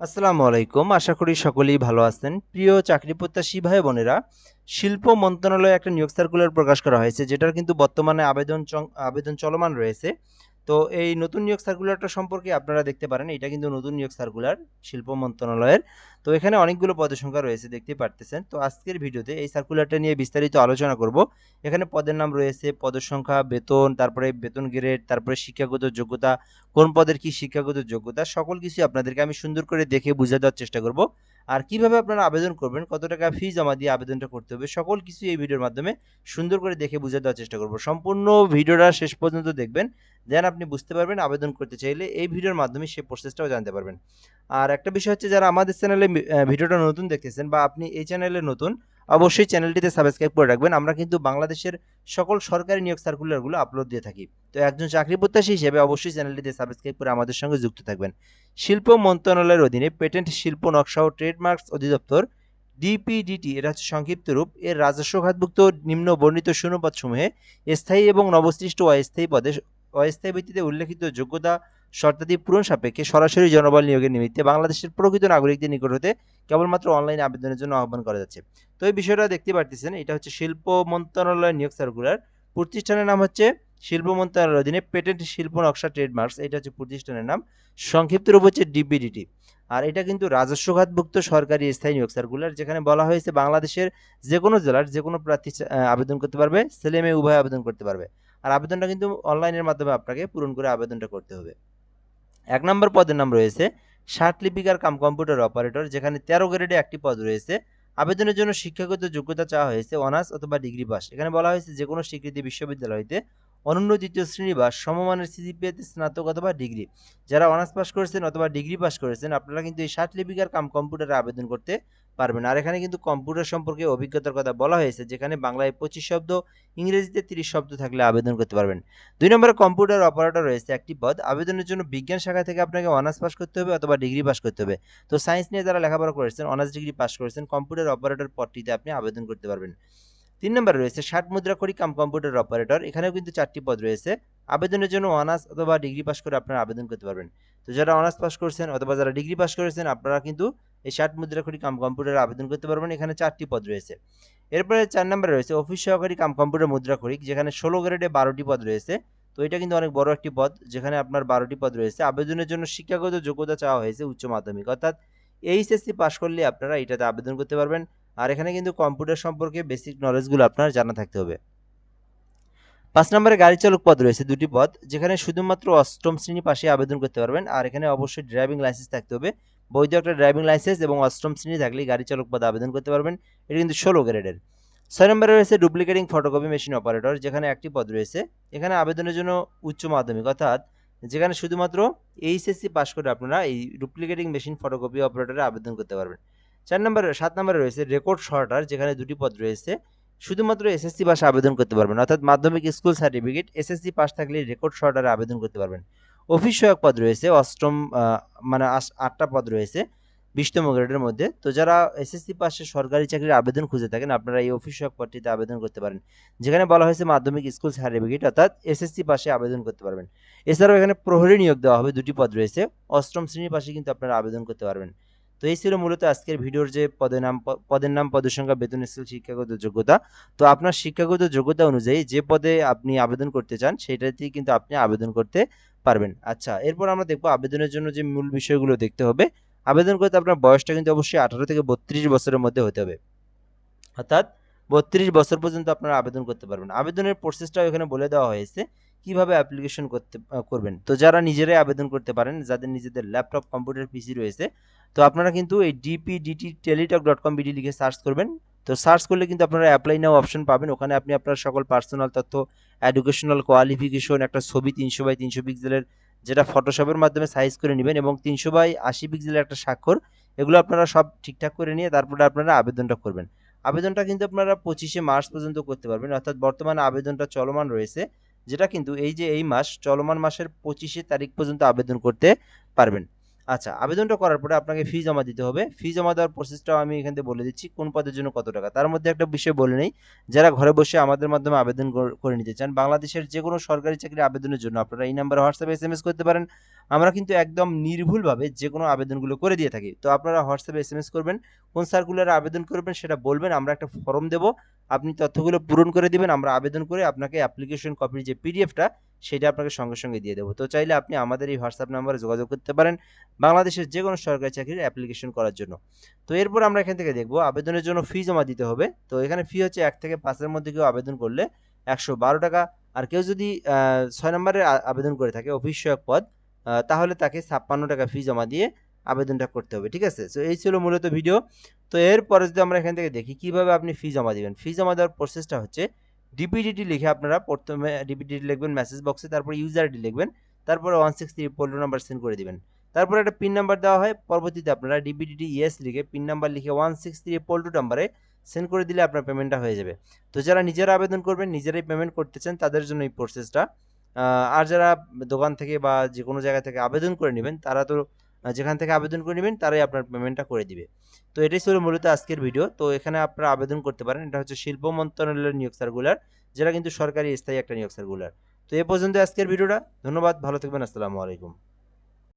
আসসালামু আলাইকুম। আশা করি সকলেই ভালো আছেন। প্রিয় চাকরি প্রত্যাশী ভাই বোনেরা, শিল্প মন্ত্রণালয়ে একটা নিয়োগ সার্কুলার প্রকাশ করা হয়েছে, যেটার কিন্তু বর্তমানে আবেদন চলমান রয়েছে। তো এই নতুন নিয়োগ সার্কুলারটা সম্পর্কে আপনারা দেখতে পারেন। এটা কিন্তু নতুন নিয়োগ সার্কুলার শিল্প মন্ত্রণালয়ের। তো এখানে অনেকগুলো পদের সংখ্যা রয়েছে, দেখতেই পারতেছেন। তো আজকের ভিডিওতে এই সার্কুলারটা নিয়ে বিস্তারিত আলোচনা করব। এখানে পদের নাম রয়েছে, পদের সংখ্যা, বেতন, তারপরে বেতন গ্রেড, তারপরে শিক্ষাগত যোগ্যতা, কোন পদের কি শিক্ষাগত যোগ্যতা, সকল কিছু আপনাদেরকে আমি সুন্দর করে দেখে বুঝিয়ে দেওয়ার চেষ্টা করব। আর কিভাবে আপনারা আবেদন করবেন, কত টাকা ফি জমা দিয়ে আবেদনটা করতে হবে, সকল কিছু এই ভিডিওর মাধ্যমে সুন্দর করে দেখে বুঝিয়ে দেওয়ার চেষ্টা করব। সম্পূর্ণ ভিডিওটা শেষ পর্যন্ত দেখবেন, দেন আপনি বুঝতে পারবেন আবেদন করতে চাইলে এই ভিডিওর মাধ্যমে সেই প্রসেসটাও জানতে পারবেন। আর একটা বিষয় হচ্ছে, যারা আমাদের চ্যানেলে ভিডিওটা নতুন দেখতেছেন বা আপনি এই চ্যানেলে নতুন, অবশ্যই চ্যানেলটিতে সাবস্ক্রাইব করে রাখবেন। আমরা কিন্তু বাংলাদেশের সকল সরকারি নিয়োগ সার্কুলারগুলো আপলোড দিয়ে থাকি। তো একজন চাকরি প্রত্যাশী হিসেবে অবশ্যই চ্যানেলটিতে সাবস্ক্রাইব করে আমাদের সঙ্গে যুক্ত থাকবেন। শিল্প মন্ত্রণালয়ের অধীনে পেটেন্ট, শিল্প নকশা ও ট্রেডমার্কস অধিদপ্তর, ডিপিডিটি, এটা হচ্ছে সংক্ষিপ্ত রূপ, এর রাজস্ব খাতভুক্ত নিম্ন বর্ণিত শূন্যপদসমূহে স্থায়ী এবং নবসৃষ্ট অস্থায়ী পদে অস্থায়ী ভিত্তিতে উল্লেখিত যোগ্যতা শর্তাদি পূরণ সাপেক্ষে সরাসরি জনবল নিয়োগের নিমিত্তে বাংলাদেশের প্রকৃত নাগরিকদের নিকট হতে কেবলমাত্র অনলাইনে আবেদনের জন্য আহ্বান করা যাচ্ছে। তো এই বিষয়টা দেখতে পারতেছেন, এটা হচ্ছে শিল্প মন্ত্রণালয়ের নিয়োগ সার্কুলার। প্রতিষ্ঠানের নাম হচ্ছে শিল্প মন্ত্রণালয়ের অধীনে পেটেন্ট, শিল্প নকশা, ট্রেডমার্কস, এটা হচ্ছে প্রতিষ্ঠানের নাম। সংক্ষিপ্ত রূপ হচ্ছে ডিপিডিটি। আর এটা কিন্তু রাজস্ব খাতভুক্ত সরকারি স্থায়ী নিয়োগ সার্কুলার, যেখানে বলা হয়েছে বাংলাদেশের যে কোনো জেলার যে কোনো প্রার্থী আবেদন করতে পারবে, ছেলে মেয়ে উভয় আবেদন করতে পারবে। আর আবেদনটা কিন্তু অনলাইনের মাধ্যমে আপনাকে পূরণ করে আবেদনটা করতে হবে। ১ নম্বর পদের নাম রয়েছে ষাট লিপিকার কাম কম্পিউটার অপারেটর, যেখানে ১৩ গ্রেডে একটি পদ রয়েছে। আবেদনের জন্য শিক্ষাগত যোগ্যতা চাওয়া হয়েছে অনার্স অথবা ডিগ্রি পাস। এখানে বলা হয়েছে যে কোনো স্বীকৃত বিশ্ববিদ্যালয় হইতে অনন্য দ্বিতীয় শ্রেণী বা সমমানের সিজিপিএতে স্নাতক অথবা ডিগ্রি। যারা অনার্স পাস করেছেন অথবা ডিগ্রি পাস করেছেন, আপনারা কিন্তু এই ষাট লিপিকার কাম কম্পিউটারে আবেদন করতে পারবেন। আর এখানে কিন্তু কম্পিউটার সম্পর্কে অভিজ্ঞতার কথা বলা হয়েছে, যেখানে বাংলায় ২৫ শব্দ, ইংরেজিতে ৩০ শব্দ থাকলে আবেদন করতে পারবেন। ২ নম্বরে কম্পিউটার অপারেটর রয়েছে একটি পদ। আবেদনের জন্য বিজ্ঞান শাখা থেকে আপনাকে অনার্স পাস করতে হবে অথবা ডিগ্রি পাস করতে হবে। তো সায়েন্স নিয়ে যারা লেখাপড়া করেছেন, অনার্স ডিগ্রি পাস করেছেন, কম্পিউটার অপারেটর পদটিতে আপনি আবেদন করতে পারবেন। ৩ নম্বরে রয়েছে ষাট মুদ্রাক্ষরিক কাম কম্পিউটার অপারেটর। এখানেও কিন্তু ৪টি পদ রয়েছে। আবেদনের জন্য অনার্স অথবা ডিগ্রি পাস করে আপনারা আবেদন করতে পারবেন। তো যারা অনার্স পাস করছেন অথবা যারা ডিগ্রি পাস করেছেন, আপনারা কিন্তু এই ষাট মুদ্রাক্ষরিক কাম কম্পিউটারে আবেদন করতে পারবেন। এখানে ৪টি পদ রয়েছে। এরপরে ৪ নম্বরে রয়েছে অফিস সহকারী কাম কম্পিউটার মুদ্রাক্ষরিক, যেখানে ১৬ গ্রেডে ১২টি পদ রয়েছে। তো এটা কিন্তু অনেক বড় একটি পদ, যেখানে আপনার ১২টি পদ রয়েছে। আবেদনের জন্য শিক্ষাগত যোগ্যতা চাওয়া হয়েছে উচ্চ মাধ্যমিক, অর্থাৎ এইচএসসি পাস করলে আপনারা এটাতে আবেদন করতে পারবেন। আর এখানে কিন্তু কম্পিউটার সম্পর্কে বেসিক নলেজগুলো আপনার জানা থাকতে হবে। ৫ নম্বরে গাড়ি চালক পদ রয়েছে ২টি পদ, যেখানে শুধুমাত্র অষ্টম শ্রেণী পাশে আবেদন করতে পারবেন। আর এখানে অবশ্যই ড্রাইভিং লাইসেন্স থাকতে হবে, বৈধ একটা ড্রাইভিং লাইসেন্স, এবং অষ্টম শ্রেণী থাকলেই গাড়ি চালক পদে আবেদন করতে পারবেন। এটা কিন্তু ১৬ গ্রেডের। ৬ নম্বরে রয়েছে ডুপ্লিকেটিং ফটোকপি মেশিন অপারেটর, যেখানে একটি পদ রয়েছে। এখানে আবেদনের জন্য উচ্চ মাধ্যমিক, অর্থাৎ যেখানে শুধুমাত্র এইচএসসি পাস করে আপনারা এই ডুপ্লিকেটিং মেশিন ফটোকপি অপারেটরে আবেদন করতে পারবেন। ৭ নম্বরে রয়েছে রেকর্ড শর্টার, যেখানে ২টি পদ রয়েছে। শুধুমাত্র এসএসসি পাশে আবেদন করতে পারবেন, অর্থাৎ মাধ্যমিক স্কুল সার্টিফিকেট, এসএসসি পাস থাকলে রেকর্ড শর্টারে আবেদন করতে পারবেন। অফিস সহায়ক পদ রয়েছে অষ্টম, মানে ৮টা পদ রয়েছে ২০তম গ্রেডের মধ্যে। তো যারা এসএসসি পাশে সরকারি চাকরির আবেদন খুঁজে থাকেন, আপনারা এই অফিস সহায়ক পদটিতে আবেদন করতে পারেন, যেখানে বলা হয়েছে মাধ্যমিক স্কুল সার্টিফিকেট, অর্থাৎ এসএসসি পাশে আবেদন করতে পারবেন। এছাড়াও এখানে প্রহরী নিয়োগ দেওয়া হবে, ২টি পদ রয়েছে। অষ্টম শ্রেণীর পাশে কিন্তু আপনারা আবেদন করতে পারবেন। তো এই ছিল মূলত আজকের ভিডিওর যে পদের নাম, পদের সংখ্যা, বেতন স্কেল, শিক্ষাগত যোগ্যতা। তো আপনার শিক্ষাগত যোগ্যতা অনুযায়ী যে পদে আপনি আবেদন করতে চান, সেটাতেই কিন্তু আপনি আবেদন করতে পারবেন। আচ্ছা, এরপর আমরা দেখব আবেদনের জন্য যে মূল বিষয়গুলো দেখতে হবে। আবেদন করতে আপনার বয়সটা কিন্তু অবশ্যই ১৮ থেকে ৩২ বছরের মধ্যে হতে হবে, অর্থাৎ ৩২ বছর পর্যন্ত আপনারা আবেদন করতে পারবেন। আবেদনের প্রসেসটাও এখানে বলে দেওয়া হয়েছে, কিভাবে অ্যাপ্লিকেশন করবেন। তো যারা নিজেরাই আবেদন করতে পারেন, যাদের নিজেদের ল্যাপটপ, কম্পিউটার, পিসি রয়েছে, তো আপনারা কিন্তু এই dpdtteletalk.com.bd লিখে সার্চ করবেন। তো সার্চ করলে কিন্তু আপনারা অ্যাপ্লাই নাও অপশন পাবেন। ওখানে আপনি আপনার সকল পার্সোনাল তথ্য, এডুকেশনাল কোয়ালিফিকেশন, একটা ছবি ৩০০ বাই ৩০০ পিক্সেলের, যেটা ফটোশপের মাধ্যমে সাইজ করে নেবেন, এবং ৩০০ বাই ৮০ পিক্সেলের একটা স্বাক্ষর, এগুলো আপনারা সব ঠিকঠাক করে নিয়ে তারপরে আপনারা আবেদনটা করবেন। আবেদনটা কিন্তু আপনারা ২৫শে মার্চ পর্যন্ত করতে পারবেন, অর্থাৎ বর্তমানে আবেদনটা চলমান রয়েছে, যেটা কিন্তু এই যে এই মাস, চলমান মাসের ২৫শে তারিখ পর্যন্ত আবেদন করতে পারবেন। আচ্ছা, আবেদনটা করার পরে আপনাকে ফি জমা দিতে হবে। ফি জমা দেওয়ার প্রসেসটাও আমি এখান থেকে বলে দিচ্ছি, কোন পদের জন্য কত টাকা। তার মধ্যে একটা বিষয় বলে নেই, যারা ঘরে বসে আমাদের মাধ্যমে আবেদন করে নিতে চান, বাংলাদেশের যে কোনো সরকারি চাকরির আবেদনের জন্য আপনারা এই নাম্বারে হোয়াটসঅ্যাপে এসএমএস করতে পারেন। আমরা কিন্তু একদম নির্ভুলভাবে যে কোনো আবেদনগুলো করে দিয়ে থাকি। তো আপনারা হোয়াটসঅ্যাপে এসএমএস করবেন, কোন সার্কুলারে আবেদন করবেন সেটা বলবেন, আমরা একটা ফর্ম দেব, আপনি তথ্যগুলো পূরণ করে দিবেন, আমরা আবেদন করে আপনাকে অ্যাপ্লিকেশন কপির যে পিডিএফটা সেটা আপনাকে সঙ্গে সঙ্গে দিয়ে দেবো। তো চাইলে আপনি আমাদের এই হোয়াটসঅ্যাপ নাম্বারে যোগাযোগ করতে পারেন বাংলাদেশের যে কোনো সরকারি চাকরির অ্যাপ্লিকেশন করার জন্য। তো এরপর আমরা এখান থেকে দেখব আবেদনের জন্য ফি জমা দিতে হবে। তো এখানে ফি হচ্ছে ১ থেকে ৫ এর মধ্যে কেউ আবেদন করলে ১১২ টাকা। আর কেউ যদি ৬ নম্বরে আবেদন করে থাকে অফিস সহায়ক পদ, তাহলে তাকে ৫৬ টাকা ফি জমা দিয়ে আবেদনটা করতে হবে। ঠিক আছে? সো এই ছিল মূলত ভিডিও। তো এরপরে যদি আমরা এখান থেকে দেখি কিভাবে আপনি ফি জমা দিবেন। ফি জমা দেওয়ার প্রসেসটা হচ্ছে ডিপিডিটি লিখে আপনারা প্রথমে ডিপিডিটি লিখবেন মেসেজ বক্সে, তারপর ইউজার আইডি লিখবেন, তারপরে 163 পোল্ট্রি নাম্বার সেন্ড করে দিবেন। তারপরে একটা পিন নাম্বার দেওয়া হয়, পরবর্তীতে আপনারা ডিপিডিটি ইয়েস লিখে পিন নাম্বার লিখে 163 পোল্ট্রি নাম্বারে সেন্ড করে দিলে আপনার পেমেন্টটা হয়ে যাবে। তো যারা নিজেরা আবেদন করবেন, নিজেরাই পেমেন্ট করতে চান তাদের জন্য এই প্রসেসটা। আর যারা দোকান থেকে বা যে কোনো জায়গা থেকে আবেদন করে নেবেন তারা তো যেখান থেকে আবেদন করে নেবেন তারাই আপনার পেমেন্টটা করে দিবে। তো এটাই ছিল মূলত আজকের ভিডিও। তো এখানে আপনারা আবেদন করতে পারেন। এটা হচ্ছে শিল্প মন্ত্রণালয়ের নিয়োগ সার্কুলার, যেটা কিন্তু সরকারি স্থায়ী একটা নিয়োগ সার্কুলার। তো এ পর্যন্ত আজকের ভিডিওটা। ধন্যবাদ, ভালো থাকবেন, আসসালামু আলাইকুম।